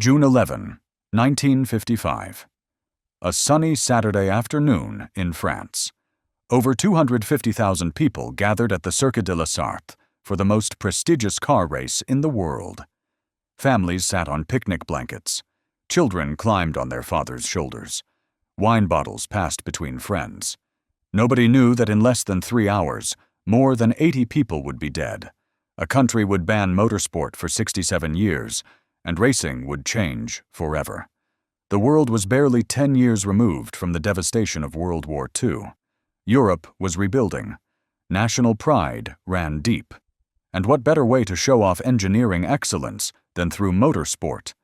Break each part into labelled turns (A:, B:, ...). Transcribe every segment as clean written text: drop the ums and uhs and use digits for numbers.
A: June 11, 1955. A sunny Saturday afternoon in France. Over 250,000 people gathered at the Circuit de la Sarthe for the most prestigious car race in the world. Families sat on picnic blankets. Children climbed on their fathers' shoulders. Wine bottles passed between friends. Nobody knew that in less than 3 hours, more than 80 people would be dead. A country would ban motorsport for 67 years, and racing would change forever. The world was barely 10 years removed from the devastation of World War II. Europe was rebuilding. National pride ran deep. And what better way to show off engineering excellence than through motorsport?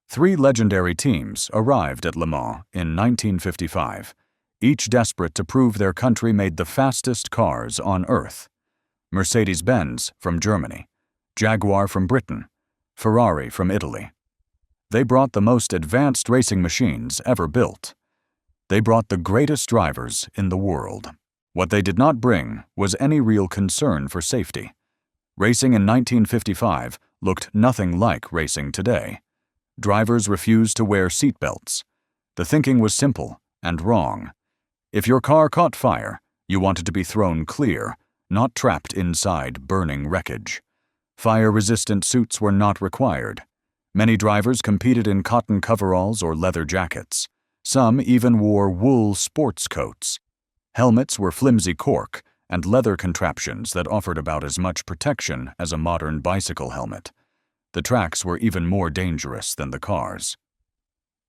A: 3 legendary teams arrived at Le Mans in 1955, each desperate to prove their country made the fastest cars on Earth. Mercedes-Benz from Germany, Jaguar from Britain, Ferrari from Italy. They brought the most advanced racing machines ever built. They brought the greatest drivers in the world. What they did not bring was any real concern for safety. Racing in 1955 looked nothing like racing today. Drivers refused to wear seatbelts. The thinking was simple and wrong. If your car caught fire, you wanted to be thrown clear, not trapped inside burning wreckage. Fire-resistant suits were not required. Many drivers competed in cotton coveralls or leather jackets. Some even wore wool sports coats. Helmets were flimsy cork and leather contraptions that offered about as much protection as a modern bicycle helmet. The tracks were even more dangerous than the cars.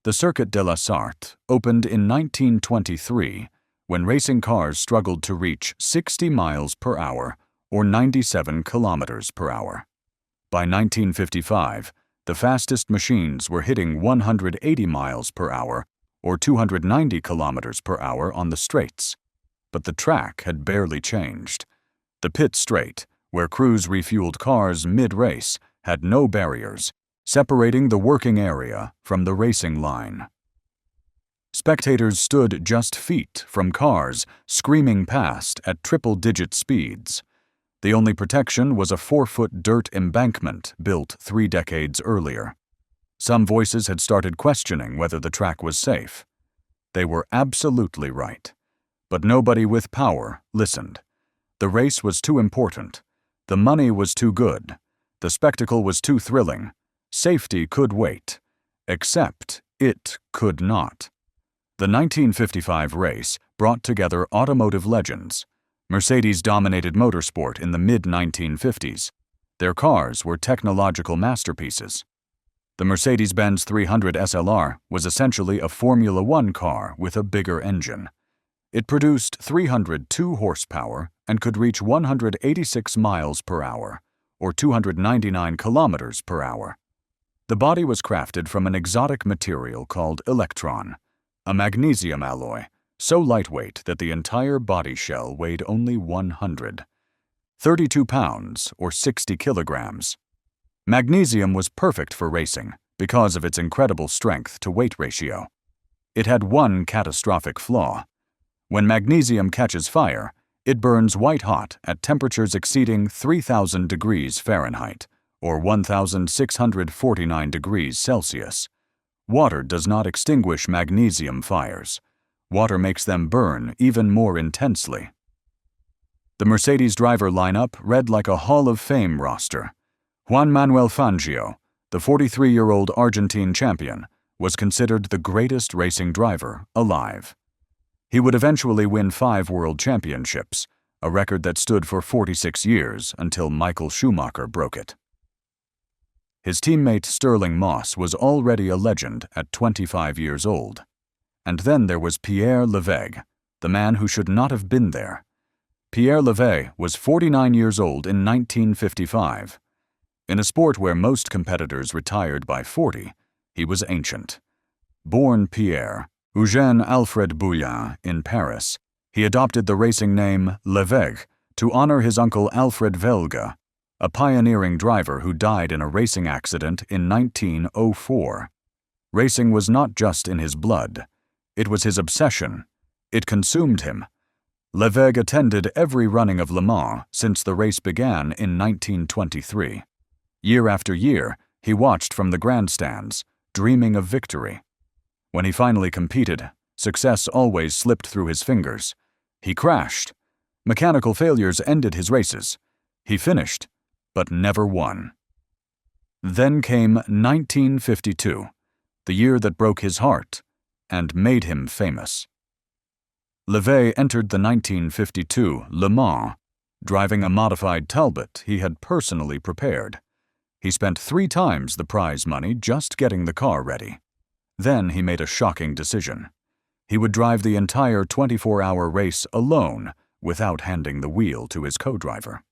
A: The Circuit de la Sarthe opened in 1923 when racing cars struggled to reach 60 miles per hour or 97 kilometers per hour. By 1955, the fastest machines were hitting 180 miles per hour or 290 kilometers per hour on the straights. But the track had barely changed. The pit straight, where crews refueled cars mid-race, had no barriers, separating the working area from the racing line. Spectators stood just feet from cars, screaming past at triple-digit speeds. The only protection was a 4-foot dirt embankment built 3 decades earlier. Some voices had started questioning whether the track was safe. They were absolutely right. But nobody with power listened. The race was too important. The money was too good. The spectacle was too thrilling. Safety could wait. Except it could not. The 1955 race brought together automotive legends. Mercedes dominated motorsport in the mid-1950s. Their cars were technological masterpieces. The Mercedes-Benz 300 SLR was essentially a Formula One car with a bigger engine. It produced 302 horsepower and could reach 186 miles per hour, or 299 kilometers per hour. The body was crafted from an exotic material called electron, a magnesium alloy, so lightweight that the entire body shell weighed only 132 pounds or 60 kilograms. Magnesium was perfect for racing because of its incredible strength-to-weight ratio. It had one catastrophic flaw. When magnesium catches fire, it burns white-hot at temperatures exceeding 3,000 degrees Fahrenheit, or 1,649 degrees Celsius. Water does not extinguish magnesium fires. Water makes them burn even more intensely. The Mercedes driver lineup read like a Hall of Fame roster. Juan Manuel Fangio, the 43-year-old Argentine champion, was considered the greatest racing driver alive. He would eventually win 5 world championships, a record that stood for 46 years until Michael Schumacher broke it. His teammate Stirling Moss was already a legend at 25 years old. And then there was Pierre Levegh, the man who should not have been there. Pierre Levegh was 49 years old in 1955. In a sport where most competitors retired by 40, he was ancient. Born Pierre Eugène Alfred Bouillon in Paris, he adopted the racing name Levegh to honor his uncle Alfred Velga, a pioneering driver who died in a racing accident in 1904. Racing was not just in his blood. It was his obsession. It consumed him. Levegh attended every running of Le Mans since the race began in 1923. Year after year, he watched from the grandstands, dreaming of victory. When he finally competed, success always slipped through his fingers. He crashed. Mechanical failures ended his races. He finished, but never won. Then came 1952, the year that broke his heart and made him famous. Levay entered the 1952 Le Mans, driving a modified Talbot he had personally prepared. He spent 3 times the prize money just getting the car ready. Then he made a shocking decision. He would drive the entire 24-hour race alone without handing the wheel to his co-driver.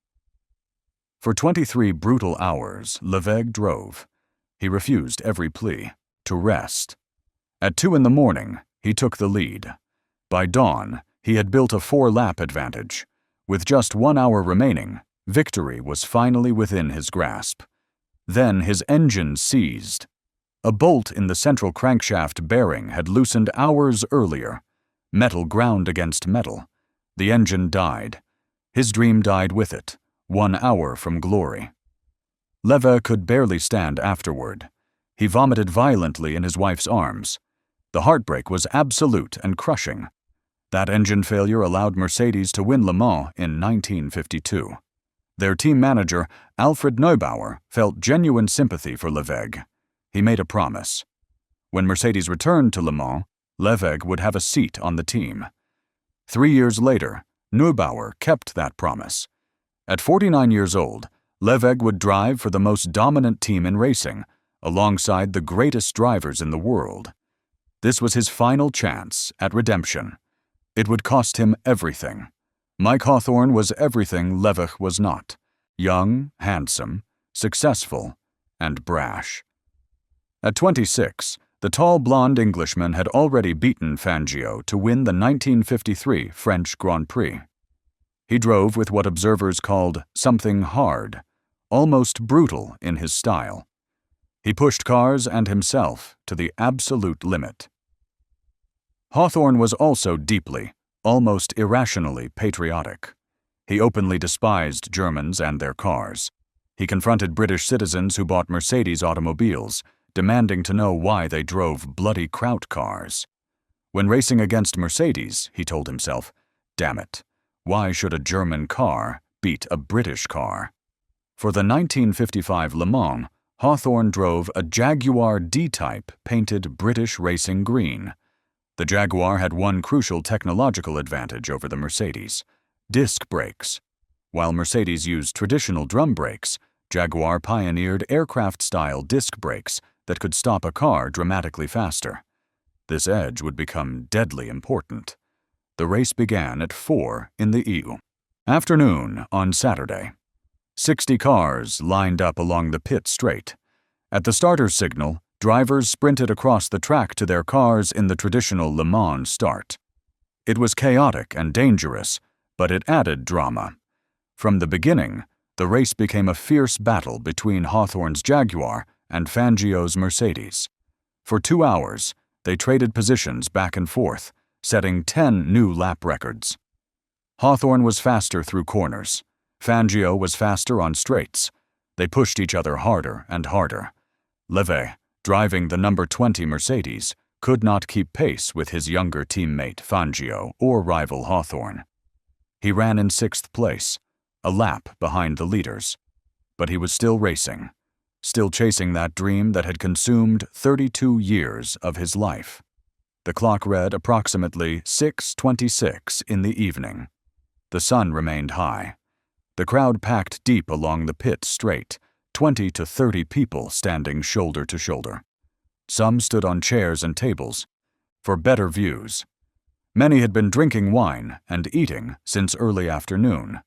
A: For 23 brutal hours, Levay drove. He refused every plea to rest. At 2 in the morning, he took the lead. By dawn, he had built a 4-lap advantage. With just 1 hour remaining, victory was finally within his grasp. Then his engine seized. A bolt in the central crankshaft bearing had loosened hours earlier. Metal ground against metal. The engine died. His dream died with it, 1 hour from glory. Levay could barely stand afterward. He vomited violently in his wife's arms. The heartbreak was absolute and crushing. That engine failure allowed Mercedes to win Le Mans in 1952. Their team manager, Alfred Neubauer, felt genuine sympathy for Levay. He made a promise. When Mercedes returned to Le Mans, Levay would have a seat on the team. 3 years later, Neubauer kept that promise. At 49 years old, Levay would drive for the most dominant team in racing, alongside the greatest drivers in the world. This was his final chance at redemption. It would cost him everything. Mike Hawthorne was everything Levay was not: young, handsome, successful, and brash. At 26, the tall blonde Englishman had already beaten Fangio to win the 1953 French Grand Prix. He drove with what observers called something hard, almost brutal in his style. He pushed cars and himself to the absolute limit. Hawthorne was also deeply, almost irrationally patriotic. He openly despised Germans and their cars. He confronted British citizens who bought Mercedes automobiles, demanding to know why they drove bloody Kraut cars. When racing against Mercedes, he told himself, "Damn it, why should a German car beat a British car?" For the 1955 Le Mans, Hawthorne drove a Jaguar D-Type painted British racing green. The Jaguar had one crucial technological advantage over the Mercedes: disc brakes. While Mercedes used traditional drum brakes, Jaguar pioneered aircraft-style disc brakes that could stop a car dramatically faster. This edge would become deadly important. The race began at 4 in the afternoon on Saturday. 60 cars lined up along the pit straight. At the starter's signal, drivers sprinted across the track to their cars in the traditional Le Mans start. It was chaotic and dangerous, but it added drama. From the beginning, the race became a fierce battle between Hawthorne's Jaguar and Fangio's Mercedes. For 2 hours, they traded positions back and forth, setting 10 new lap records. Hawthorne was faster through corners. Fangio was faster on straights. They pushed each other harder and harder. Levay, driving the number 20 Mercedes, could not keep pace with his younger teammate Fangio or rival Hawthorne. He ran in 6th place, a lap behind the leaders. But he was still racing, still chasing that dream that had consumed 32 years of his life. The clock read approximately 6:26 in the evening. The sun remained high. The crowd packed deep along the pit straight, 20 to 30 people standing shoulder to shoulder. Some stood on chairs and tables, for better views. Many had been drinking wine and eating since early afternoon.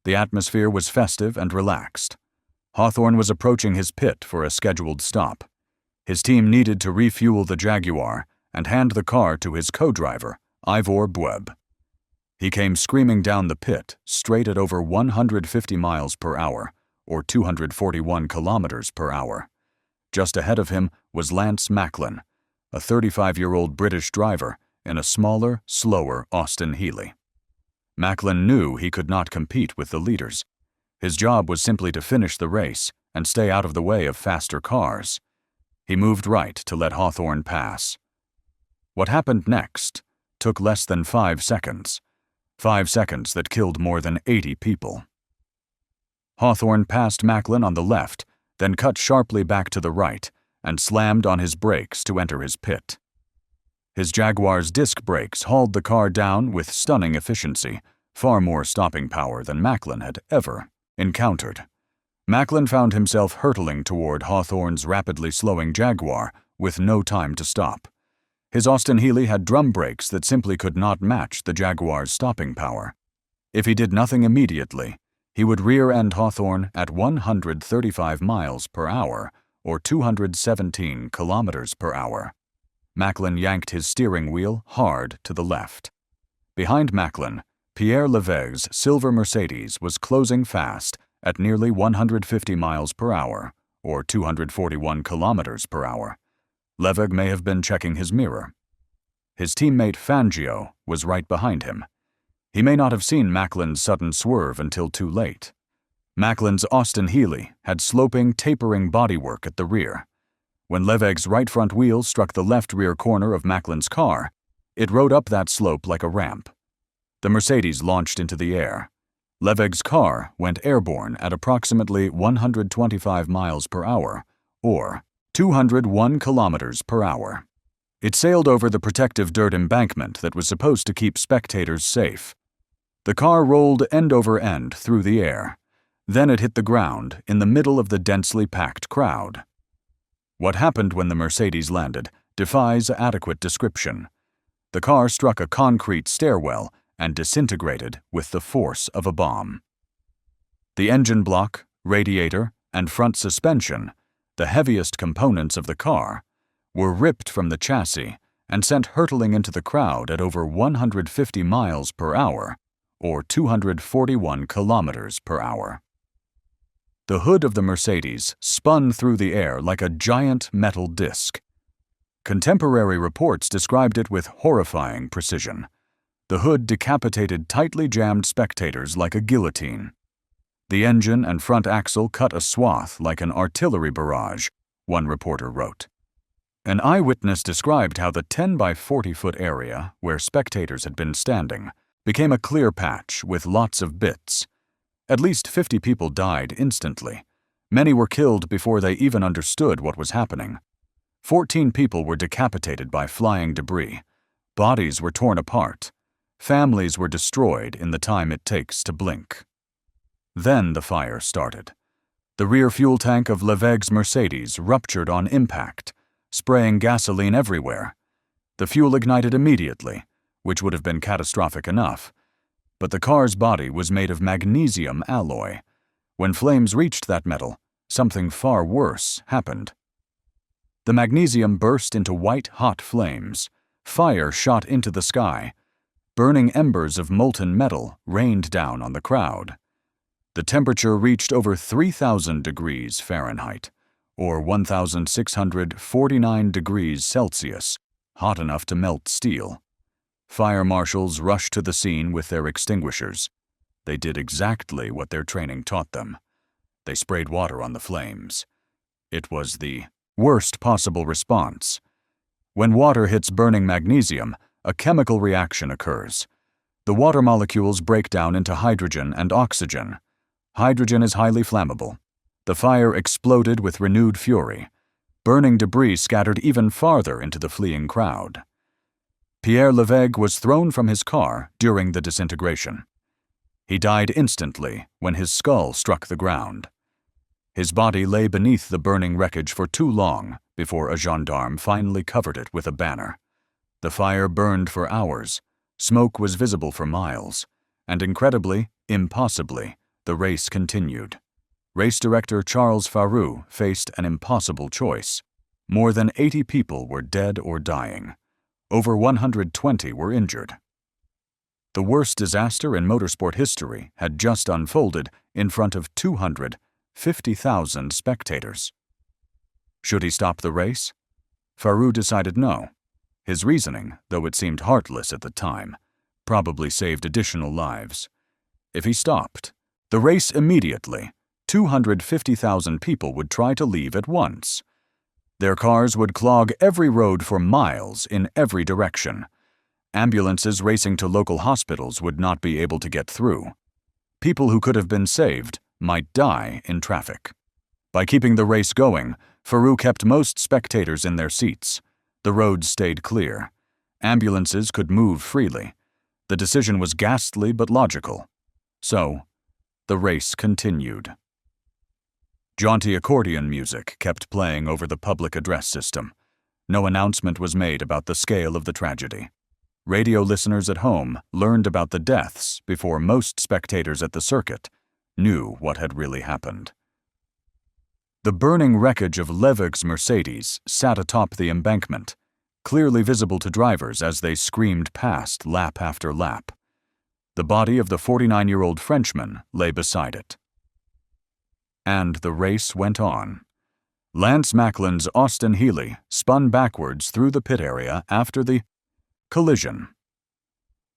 A: The atmosphere was festive and relaxed. Hawthorne was approaching his pit for a scheduled stop. His team needed to refuel the Jaguar and hand the car to his co-driver, Ivor Bueb. He came screaming down the pit, straight at over 150 miles per hour, or 241 kilometers per hour. Just ahead of him was Lance Macklin, a 35-year-old British driver in a smaller, slower Austin Healey. Macklin knew he could not compete with the leaders. His job was simply to finish the race and stay out of the way of faster cars. He moved right to let Hawthorne pass. What happened next took less than 5 seconds. 5 seconds that killed more than 80 people. Hawthorne passed Macklin on the left, then cut sharply back to the right and slammed on his brakes to enter his pit. His Jaguar's disc brakes hauled the car down with stunning efficiency, far more stopping power than Macklin had ever encountered. Macklin found himself hurtling toward Hawthorne's rapidly slowing Jaguar with no time to stop. His Austin Healey had drum brakes that simply could not match the Jaguar's stopping power. If he did nothing immediately, he would rear-end Hawthorne at 135 miles per hour, or 217 kilometers per hour. Macklin yanked his steering wheel hard to the left. Behind Macklin, Pierre Leveg's silver Mercedes was closing fast at nearly 150 miles per hour, or 241 kilometers per hour. Leveg may have been checking his mirror. His teammate Fangio was right behind him. He may not have seen Macklin's sudden swerve until too late. Macklin's Austin Healey had sloping, tapering bodywork at the rear. When Leveg's right front wheel struck the left rear corner of Macklin's car, it rode up that slope like a ramp. The Mercedes launched into the air. Leveg's car went airborne at approximately 125 miles per hour, or 201 kilometers per hour. It sailed over the protective dirt embankment that was supposed to keep spectators safe. The car rolled end over end through the air. Then it hit the ground in the middle of the densely packed crowd. What happened when the Mercedes landed defies adequate description. The car struck a concrete stairwell and disintegrated with the force of a bomb. The engine block, radiator, and front suspension, the heaviest components of the car, were ripped from the chassis and sent hurtling into the crowd at over 150 miles per hour, or 241 kilometers per hour. The hood of the Mercedes spun through the air like a giant metal disc. Contemporary reports described it with horrifying precision. The hood decapitated tightly jammed spectators like a guillotine. The engine and front axle cut a swath like an artillery barrage, one reporter wrote. An eyewitness described how the 10 by 40-foot area where spectators had been standing became a clear patch with lots of bits. At least 50 people died instantly. Many were killed before they even understood what was happening. 14 people were decapitated by flying debris. Bodies were torn apart. Families were destroyed in the time it takes to blink. Then the fire started. The rear fuel tank of Leveg's Mercedes ruptured on impact, spraying gasoline everywhere. The fuel ignited immediately, which would have been catastrophic enough. But the car's body was made of magnesium alloy. When flames reached that metal, something far worse happened. The magnesium burst into white-hot flames. Fire shot into the sky. Burning embers of molten metal rained down on the crowd. The temperature reached over 3,000 degrees Fahrenheit, or 1,649 degrees Celsius, hot enough to melt steel. Fire marshals rushed to the scene with their extinguishers. They did exactly what their training taught them. They sprayed water on the flames. It was the worst possible response. When water hits burning magnesium, a chemical reaction occurs. The water molecules break down into hydrogen and oxygen. Hydrogen is highly flammable. The fire exploded with renewed fury. Burning debris scattered even farther into the fleeing crowd. Pierre Leveg was thrown from his car during the disintegration. He died instantly when his skull struck the ground. His body lay beneath the burning wreckage for too long before a gendarme finally covered it with a banner. The fire burned for hours. Smoke was visible for miles. And incredibly, impossibly, the race continued. Race director Charles Faroux faced an impossible choice. More than 80 people were dead or dying. Over 120 were injured. The worst disaster in motorsport history had just unfolded in front of 250,000 spectators. Should he stop the race? Faroux decided no. His reasoning, though it seemed heartless at the time, probably saved additional lives. If he stopped, the race immediately, 250,000 people would try to leave at once. Their cars would clog every road for miles in every direction. Ambulances racing to local hospitals would not be able to get through. People who could have been saved might die in traffic. By keeping the race going, Faroux kept most spectators in their seats. The roads stayed clear. Ambulances could move freely. The decision was ghastly but logical. So, the race continued. Jaunty accordion music kept playing over the public address system. No announcement was made about the scale of the tragedy. Radio listeners at home learned about the deaths before most spectators at the circuit knew what had really happened. The burning wreckage of Leveg's Mercedes sat atop the embankment, clearly visible to drivers as they screamed past lap after lap. The body of the 49-year-old Frenchman lay beside it. And the race went on. Lance Macklin's Austin Healey spun backwards through the pit area after the collision.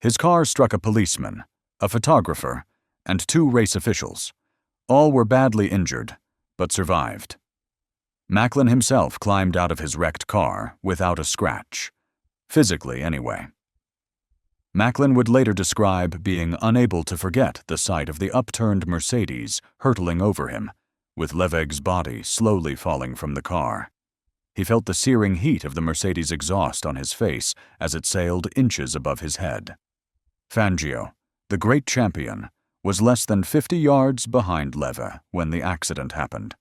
A: His car struck a policeman, a photographer, and 2 race officials. All were badly injured, but survived. Macklin himself climbed out of his wrecked car without a scratch. Physically, anyway. Macklin would later describe being unable to forget the sight of the upturned Mercedes hurtling over him, with Leveg's body slowly falling from the car. He felt the searing heat of the Mercedes exhaust on his face as it sailed inches above his head. Fangio, the great champion, was less than 50 yards behind Leveg when the accident happened.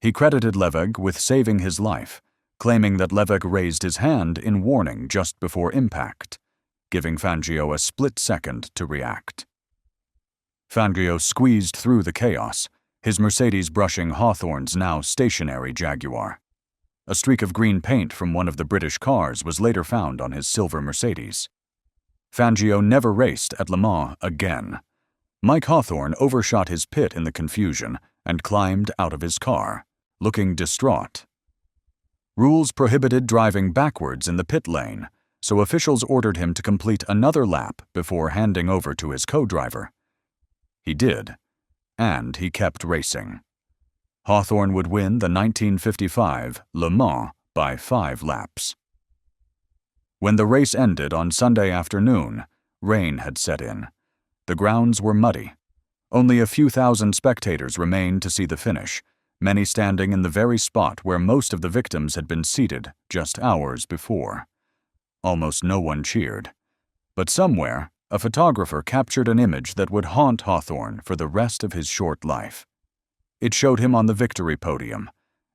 A: He credited Leveg with saving his life, claiming that Leveg raised his hand in warning just before impact, giving Fangio a split second to react. Fangio squeezed through the chaos, his Mercedes brushing Hawthorne's now stationary Jaguar. A streak of green paint from one of the British cars was later found on his silver Mercedes. Fangio never raced at Le Mans again. Mike Hawthorne overshot his pit in the confusion and climbed out of his car, looking distraught. Rules prohibited driving backwards in the pit lane, so officials ordered him to complete another lap before handing over to his co-driver. He did, and he kept racing. Hawthorne would win the 1955 Le Mans by 5 laps. When the race ended on Sunday afternoon, rain had set in. The grounds were muddy. Only a few thousand spectators remained to see the finish, many standing in the very spot where most of the victims had been seated just hours before. Almost no one cheered. But somewhere, a photographer captured an image that would haunt Hawthorne for the rest of his short life. It showed him on the victory podium,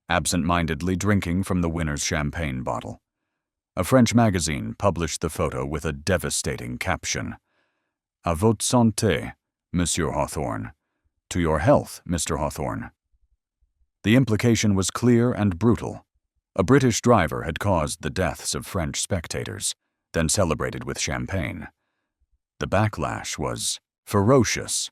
A: absent-mindedly drinking from the winner's champagne bottle. A French magazine published the photo with a devastating caption. "À votre santé, Monsieur Hawthorne. To your health, Mr. Hawthorne." The implication was clear and brutal. A British driver had caused the deaths of French spectators, then celebrated with champagne. The backlash was ferocious.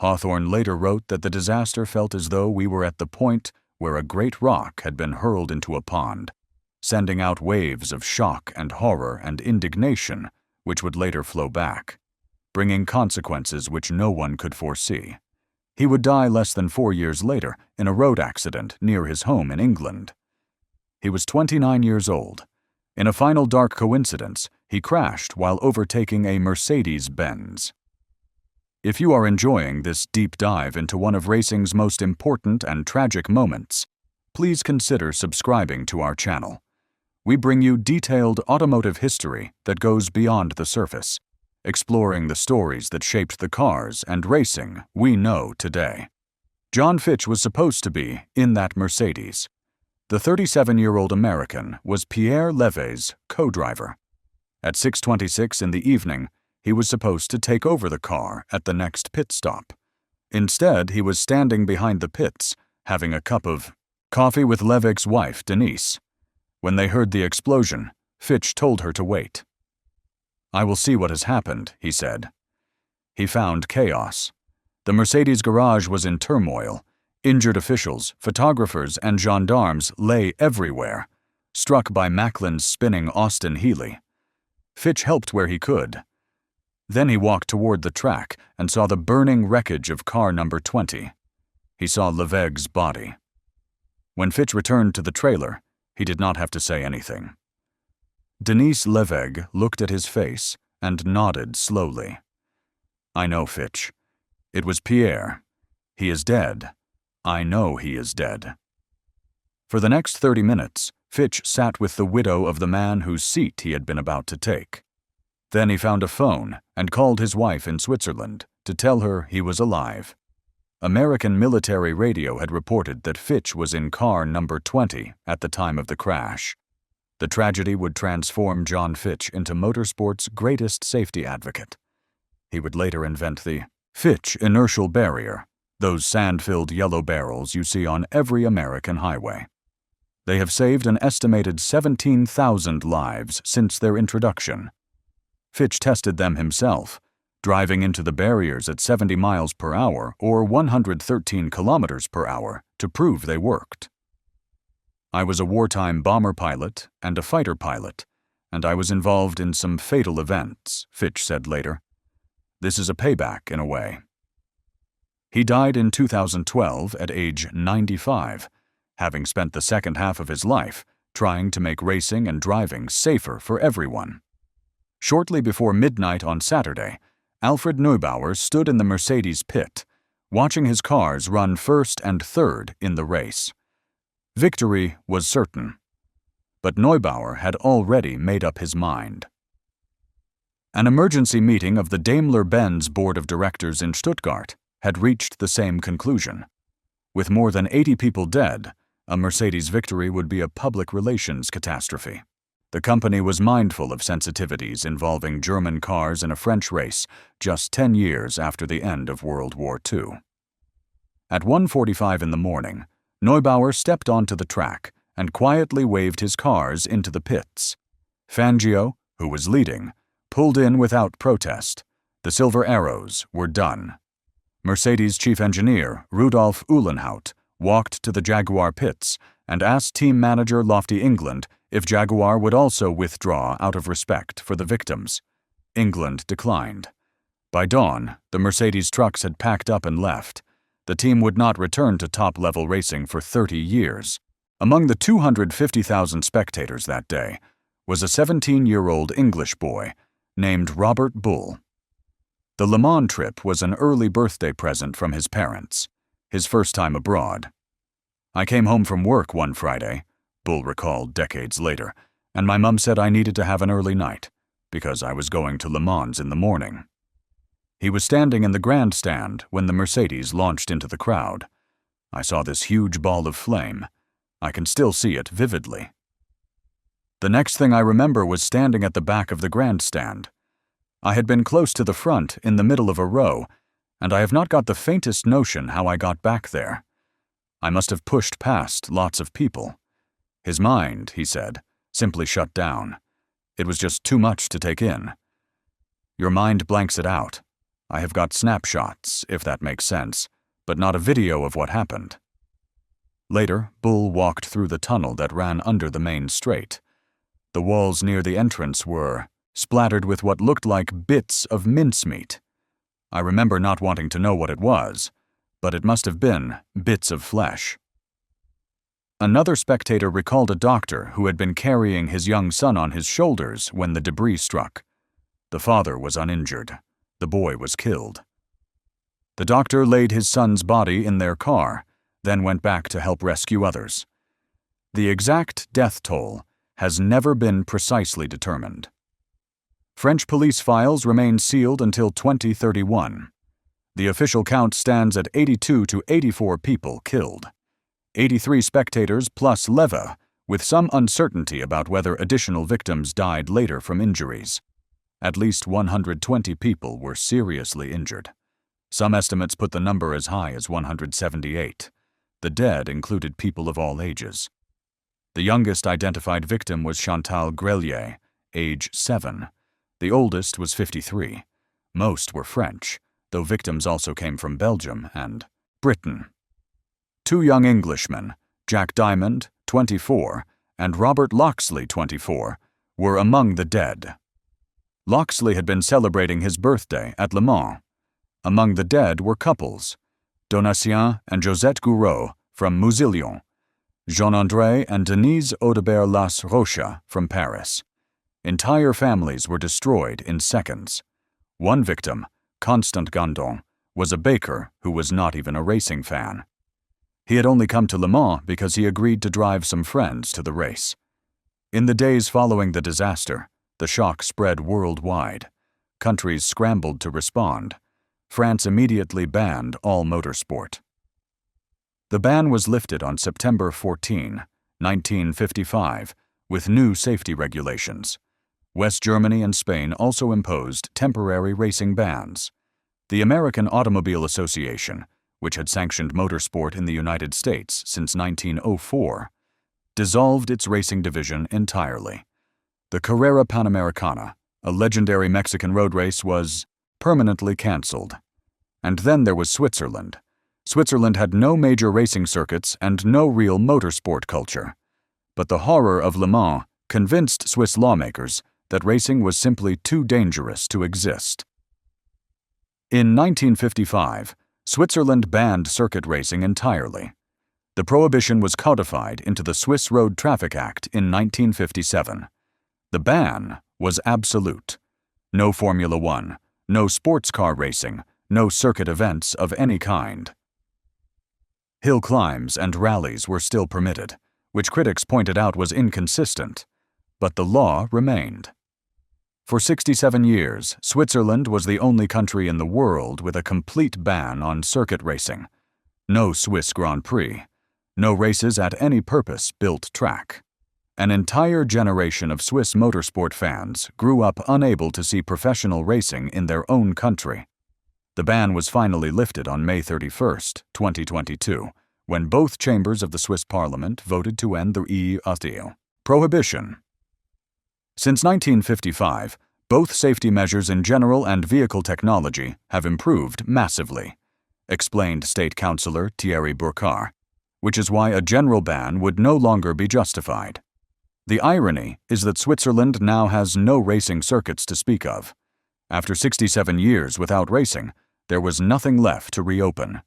A: Hawthorne later wrote that the disaster felt as though we were at the point where a great rock had been hurled into a pond, sending out waves of shock and horror and indignation which would later flow back, bringing consequences which no one could foresee. He would die less than 4 years later in a road accident near his home in England. He was 29 years old. In a final dark coincidence, he crashed while overtaking a Mercedes-Benz. If you are enjoying this deep dive into one of racing's most important and tragic moments, please consider subscribing to our channel. We bring you detailed automotive history that goes beyond the surface, exploring the stories that shaped the cars and racing we know today. John Fitch was supposed to be in that Mercedes. The 37-year-old American was Pierre Leveg's co-driver. At 6:26 in the evening, he was supposed to take over the car at the next pit stop. Instead, he was standing behind the pits, having a cup of coffee with Leveg's wife, Denise. When they heard the explosion, Fitch told her to wait. "I will see what has happened," he said. He found chaos. The Mercedes garage was in turmoil. Injured officials, photographers, and gendarmes lay everywhere, struck by Macklin's spinning Austin Healey. Fitch helped where he could. Then he walked toward the track and saw the burning wreckage of car number 20. He saw Leveg's body. When Fitch returned to the trailer, he did not have to say anything. Denise Leveg looked at his face and nodded slowly. "I know, Fitch. It was Pierre. He is dead. I know he is dead." For the next 30 minutes, Fitch sat with the widow of the man whose seat he had been about to take. Then he found a phone and called his wife in Switzerland to tell her he was alive. American military radio had reported that Fitch was in car number 20 at the time of the crash. The tragedy would transform John Fitch into motorsport's greatest safety advocate. He would later invent the Fitch inertial barrier, those sand-filled yellow barrels you see on every American highway. They have saved an estimated 17,000 lives since their introduction. Fitch tested them himself, driving into the barriers at 70 miles per hour or 113 kilometers per hour to prove they worked. "I was a wartime bomber pilot and a fighter pilot, and I was involved in some fatal events," Fitch said later. "This is a payback in a way." He died in 2012 at age 95, having spent the second half of his life trying to make racing and driving safer for everyone. Shortly before midnight on Saturday, Alfred Neubauer stood in the Mercedes pit, watching his cars run first and third in the race. Victory was certain, but Neubauer had already made up his mind. An emergency meeting of the Daimler-Benz board of directors in Stuttgart had reached the same conclusion. With more than 80 people dead, a Mercedes victory would be a public relations catastrophe. The company was mindful of sensitivities involving German cars in a French race just 10 years after the end of World War II. At 1:45 in the morning, Neubauer stepped onto the track and quietly waved his cars into the pits. Fangio, who was leading, pulled in without protest. The Silver Arrows were done. Mercedes chief engineer Rudolf Uhlenhaut walked to the Jaguar pits and asked team manager Lofty England if Jaguar would also withdraw out of respect for the victims. England declined. By dawn, the Mercedes trucks had packed up and left. The team would not return to top-level racing for 30 years. Among the 250,000 spectators that day was a 17-year-old English boy named Robert Bull. The Le Mans trip was an early birthday present from his parents, his first time abroad. "I came home from work one Friday," Bull recalled decades later, "and my mum said I needed to have an early night, because I was going to Le Mans in the morning." He was standing in the grandstand when the Mercedes launched into the crowd. "I saw this huge ball of flame. I can still see it vividly. The next thing I remember was standing at the back of the grandstand. I had been close to the front in the middle of a row, and I have not got the faintest notion how I got back there. I must have pushed past lots of people." His mind, he said, simply shut down. It was just too much to take in. Your mind blanks it out. I have got snapshots, if that makes sense, but not a video of what happened. Later, Bull walked through the tunnel that ran under the main straight. The walls near the entrance were splattered with what looked like bits of mincemeat. I remember not wanting to know what it was, but it must have been bits of flesh. Another spectator recalled a doctor who had been carrying his young son on his shoulders when the debris struck. The father was uninjured. The boy was killed. The doctor laid his son's body in their car, then went back to help rescue others. The exact death toll has never been precisely determined. French police files remain sealed until 2031. The official count stands at 82 to 84 people killed. 83 spectators plus Leva, with some uncertainty about whether additional victims died later from injuries. At least 120 people were seriously injured. Some estimates put the number as high as 178. The dead included people of all ages. The youngest identified victim was Chantal Grelier, age 7. The oldest was 53. Most were French, though victims also came from Belgium and Britain. 2 young Englishmen, Jack Diamond, 24, and Robert Loxley, 24, were among the dead. Loxley had been celebrating his birthday at Le Mans. Among the dead were couples, Donatien and Josette Gouraud from Mousillon. Jean-André and Denise Audebert Las Rochas from Paris. Entire families were destroyed in seconds. One victim, Constant Gandon, was a baker who was not even a racing fan. He had only come to Le Mans because he agreed to drive some friends to the race. In the days following the disaster, the shock spread worldwide. Countries scrambled to respond. France immediately banned all motorsport. The ban was lifted on September 14, 1955, with new safety regulations. West Germany and Spain also imposed temporary racing bans. The American Automobile Association, which had sanctioned motorsport in the United States since 1904, dissolved its racing division entirely. The Carrera Panamericana, a legendary Mexican road race, was permanently cancelled. And then there was Switzerland. Switzerland had no major racing circuits and no real motorsport culture. But the horror of Le Mans convinced Swiss lawmakers that racing was simply too dangerous to exist. In 1955, Switzerland banned circuit racing entirely. The prohibition was codified into the Swiss Road Traffic Act in 1957. The ban was absolute. No Formula One, no sports car racing, no circuit events of any kind. Hill climbs and rallies were still permitted, which critics pointed out was inconsistent, but the law remained. For 67 years, Switzerland was the only country in the world with a complete ban on circuit racing. No Swiss Grand Prix. No races at any purpose-built track. An entire generation of Swiss motorsport fans grew up unable to see professional racing in their own country. The ban was finally lifted on May 31, 2022, when both chambers of the Swiss parliament voted to end the prohibition. Since 1955, both safety measures in general and vehicle technology have improved massively, explained State Councillor Thierry Burkhardt, which is why a general ban would no longer be justified. The irony is that Switzerland now has no racing circuits to speak of. After 67 years without racing, there was nothing left to reopen.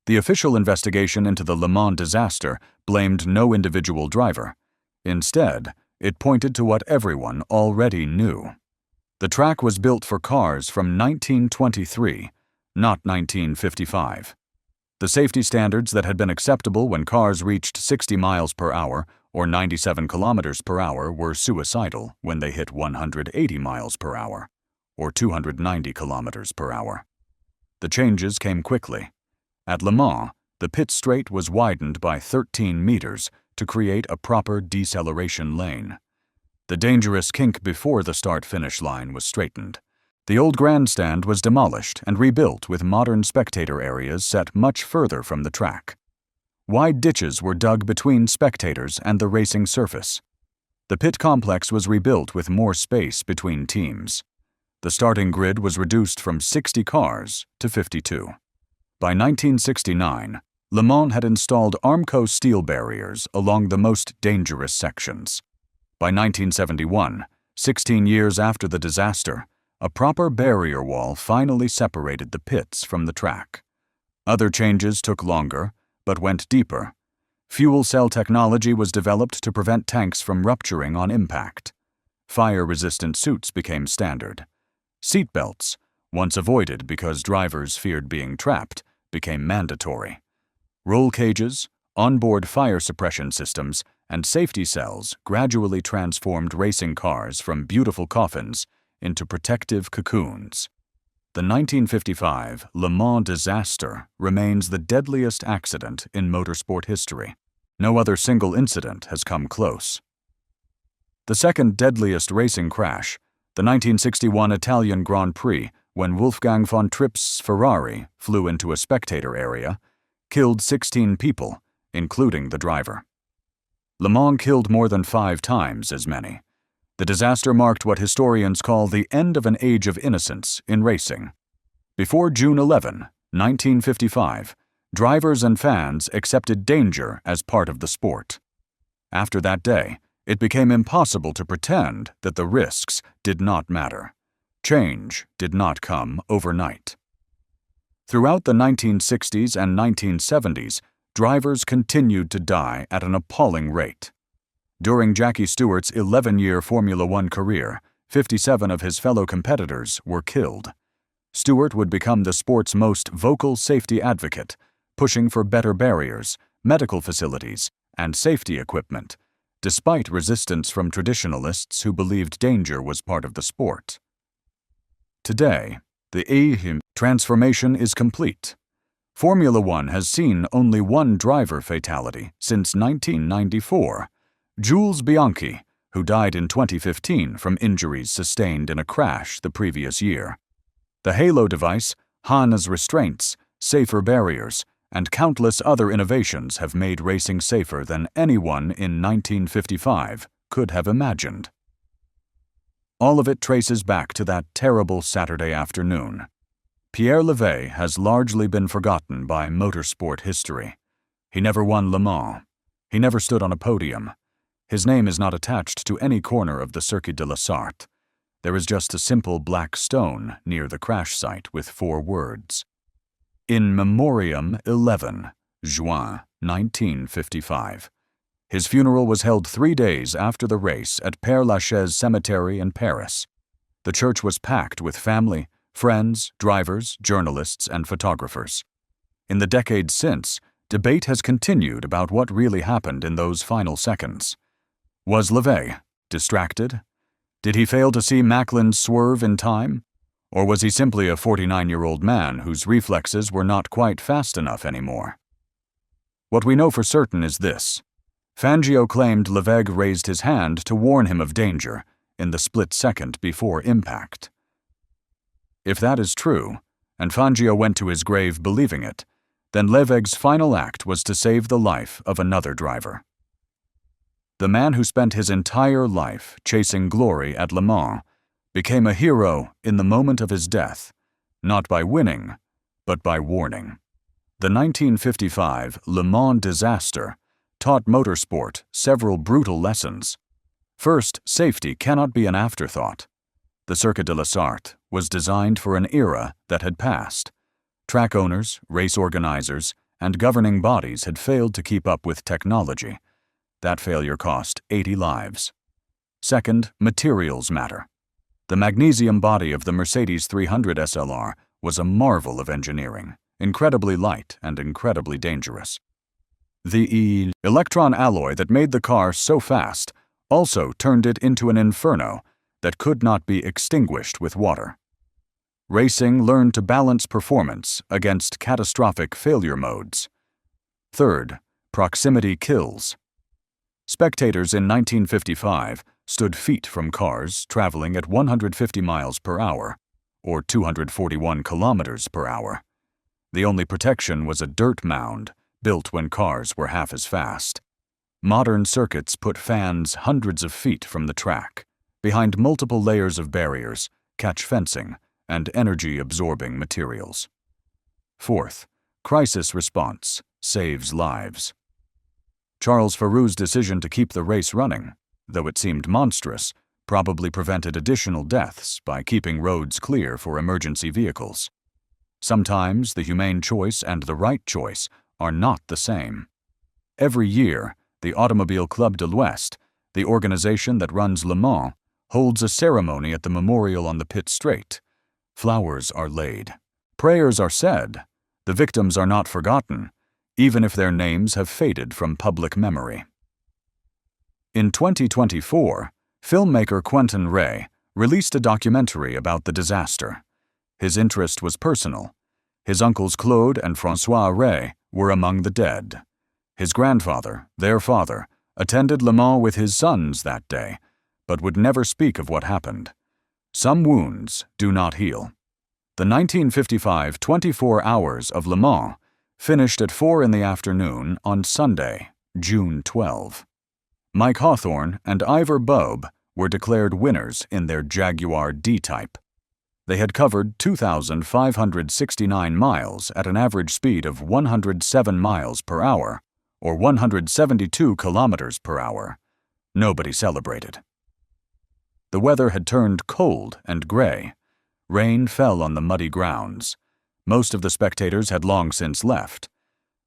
A: The official investigation into the Le Mans disaster blamed no individual driver. Instead, it pointed to what everyone already knew. The track was built for cars from 1923, not 1955. The safety standards that had been acceptable when cars reached 60 miles per hour or 97 kilometers per hour were suicidal when they hit 180 miles per hour or 290 kilometers per hour. The changes came quickly. At Le Mans, the pit straight was widened by 13 meters to create a proper deceleration lane. The dangerous kink before the start-finish line was straightened. The old grandstand was demolished and rebuilt with modern spectator areas set much further from the track. Wide ditches were dug between spectators and the racing surface. The pit complex was rebuilt with more space between teams. The starting grid was reduced from 60 cars to 52. By 1969, Le Mans had installed Armco steel barriers along the most dangerous sections. By 1971, 16 years after the disaster, a proper barrier wall finally separated the pits from the track. Other changes took longer, but went deeper. Fuel cell technology was developed to prevent tanks from rupturing on impact. Fire-resistant suits became standard. Seatbelts, once avoided because drivers feared being trapped, became mandatory. Roll cages, onboard fire suppression systems, and safety cells gradually transformed racing cars from beautiful coffins into protective cocoons. The 1955 Le Mans disaster remains the deadliest accident in motorsport history. No other single incident has come close. The second deadliest racing crash, the 1961 Italian Grand Prix, when Wolfgang von Tripp's Ferrari flew into a spectator area, killed 16 people, including the driver. Le Mans killed more than 5 times as many. The disaster marked what historians call the end of an age of innocence in racing. Before June 11, 1955, drivers and fans accepted danger as part of the sport. After that day, it became impossible to pretend that the risks did not matter. Change did not come overnight. Throughout the 1960s and 1970s, drivers continued to die at an appalling rate. During Jackie Stewart's 11-year Formula One career, 57 of his fellow competitors were killed. Stewart would become the sport's most vocal safety advocate, pushing for better barriers, medical facilities, and safety equipment, despite resistance from traditionalists who believed danger was part of the sport. Today, the injure transformation is complete. Formula One has seen only one driver fatality since 1994, Jules Bianchi, who died in 2015 from injuries sustained in a crash the previous year. The Halo device, HANA's restraints, safer barriers, and countless other innovations have made racing safer than anyone in 1955 could have imagined. All of it traces back to that terrible Saturday afternoon. Pierre Levey has largely been forgotten by motorsport history. He never won Le Mans. He never stood on a podium. His name is not attached to any corner of the Circuit de la Sarthe. There is just a simple black stone near the crash site with 4 words. In Memoriam 11, Juin 1955. His funeral was held 3 days after the race at Père Lachaise Cemetery in Paris. The church was packed with family, friends, drivers, journalists, and photographers. In the decades since, debate has continued about what really happened in those final seconds. Was Levey distracted? Did he fail to see Macklin swerve in time? Or was he simply a 49-year-old man whose reflexes were not quite fast enough anymore? What we know for certain is this. Fangio claimed Levey raised his hand to warn him of danger in the split second before impact. If that is true, and Fangio went to his grave believing it, then Levey's final act was to save the life of another driver. The man who spent his entire life chasing glory at Le Mans became a hero in the moment of his death, not by winning, but by warning. The 1955 Le Mans disaster taught motorsport several brutal lessons. First, safety cannot be an afterthought. The Circuit de la Sarthe was designed for an era that had passed. Track owners, race organizers, and governing bodies had failed to keep up with technology. That failure cost 80 lives. Second, materials matter. The magnesium body of the Mercedes 300 SLR was a marvel of engineering, incredibly light and incredibly dangerous. The electron alloy that made the car so fast also turned it into an inferno that could not be extinguished with water. Racing learned to balance performance against catastrophic failure modes. Third, proximity kills. Spectators in 1955 stood feet from cars traveling at 150 miles per hour, or 241 kilometers per hour. The only protection was a dirt mound built when cars were half as fast. Modern circuits put fans hundreds of feet from the track, behind multiple layers of barriers, catch fencing, and energy-absorbing materials. Fourth, crisis response saves lives. Charles Faroux's decision to keep the race running, though it seemed monstrous, probably prevented additional deaths by keeping roads clear for emergency vehicles. Sometimes the humane choice and the right choice are not the same. Every year, the Automobile Club de l'Ouest, the organization that runs Le Mans, holds a ceremony at the memorial on the pit straight. Flowers are laid. Prayers are said. The victims are not forgotten, even if their names have faded from public memory. In 2024, filmmaker Quentin Ray released a documentary about the disaster. His interest was personal. His uncles Claude and François Ray were among the dead. His grandfather, their father, attended Le Mans with his sons that day, but would never speak of what happened. Some wounds do not heal. The 1955 24 Hours of Le Mans finished at 4 in the afternoon on Sunday, June 12. Mike Hawthorne and Ivor Bobe were declared winners in their Jaguar D-Type. They had covered 2,569 miles at an average speed of 107 miles per hour, or 172 kilometers per hour. Nobody celebrated. The weather had turned cold and gray. Rain fell on the muddy grounds. Most of the spectators had long since left.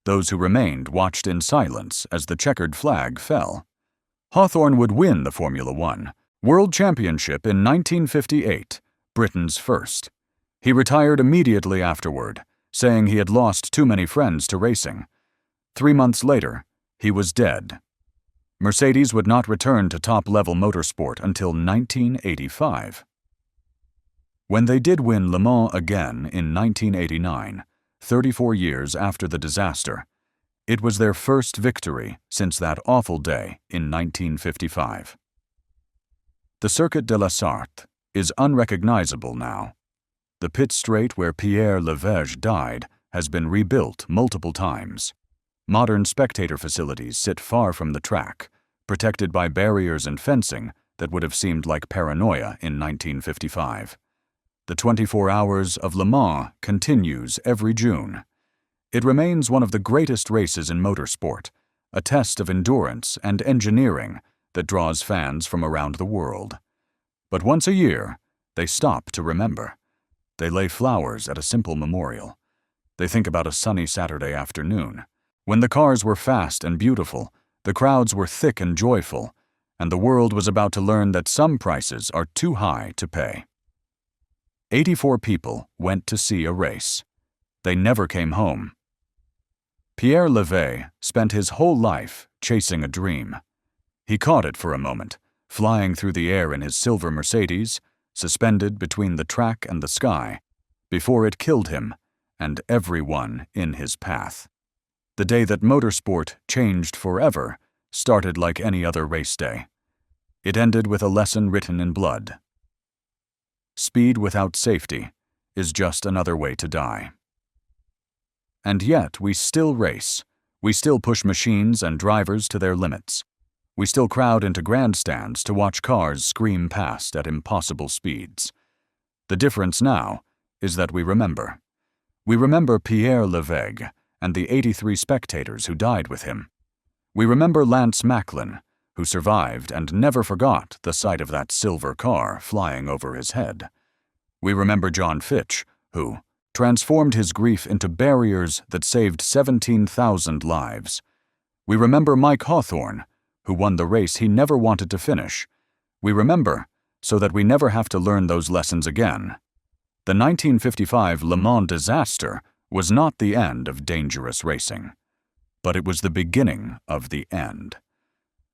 A: Those who remained watched in silence as the checkered flag fell. Hawthorne would win the Formula One World Championship in 1958, Britain's first. He retired immediately afterward, saying he had lost too many friends to racing. 3 months later, he was dead. Mercedes would not return to top-level motorsport until 1985. When they did win Le Mans again in 1989, 34 years after the disaster, it was their first victory since that awful day in 1955. The Circuit de la Sarthe is unrecognizable now. The pit straight where Pierre Levège died has been rebuilt multiple times. Modern spectator facilities sit far from the track, protected by barriers and fencing that would have seemed like paranoia in 1955. The 24 Hours of Le Mans continues every June. It remains one of the greatest races in motorsport, a test of endurance and engineering that draws fans from around the world. But once a year, they stop to remember. They lay flowers at a simple memorial. They think about a sunny Saturday afternoon, when the cars were fast and beautiful, the crowds were thick and joyful, and the world was about to learn that some prices are too high to pay. 84 people went to see a race. They never came home. Pierre Levège spent his whole life chasing a dream. He caught it for a moment, flying through the air in his silver Mercedes, suspended between the track and the sky, before it killed him and everyone in his path. The day that motorsport changed forever started like any other race day. It ended with a lesson written in blood. Speed without safety is just another way to die. And yet we still race. We still push machines and drivers to their limits. We still crowd into grandstands to watch cars scream past at impossible speeds. The difference now is that we remember. We remember Pierre Levège and the 83 spectators who died with him. We remember Lance Macklin, who survived and never forgot the sight of that silver car flying over his head. We remember John Fitch, who transformed his grief into barriers that saved 17,000 lives. We remember Mike Hawthorne, who won the race he never wanted to finish. We remember so that we never have to learn those lessons again. The 1955 Le Mans disaster was not the end of dangerous racing, but it was the beginning of the end.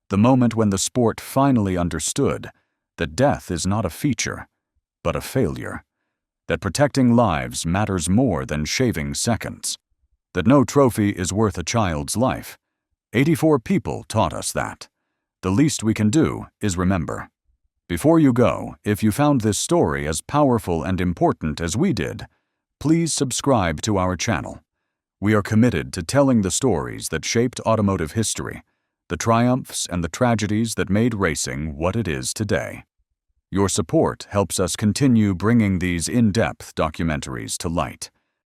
A: The moment when the sport finally understood that death is not a feature, but a failure, that protecting lives matters more than shaving seconds, that no trophy is worth a child's life. 84 people taught us that. The least we can do is remember. Before you go, if you found this story as powerful and important as we did, please subscribe to our channel. We are committed to telling the stories that shaped automotive history, the triumphs and the tragedies that made racing what it is today. Your support helps us continue bringing these in-depth documentaries to light.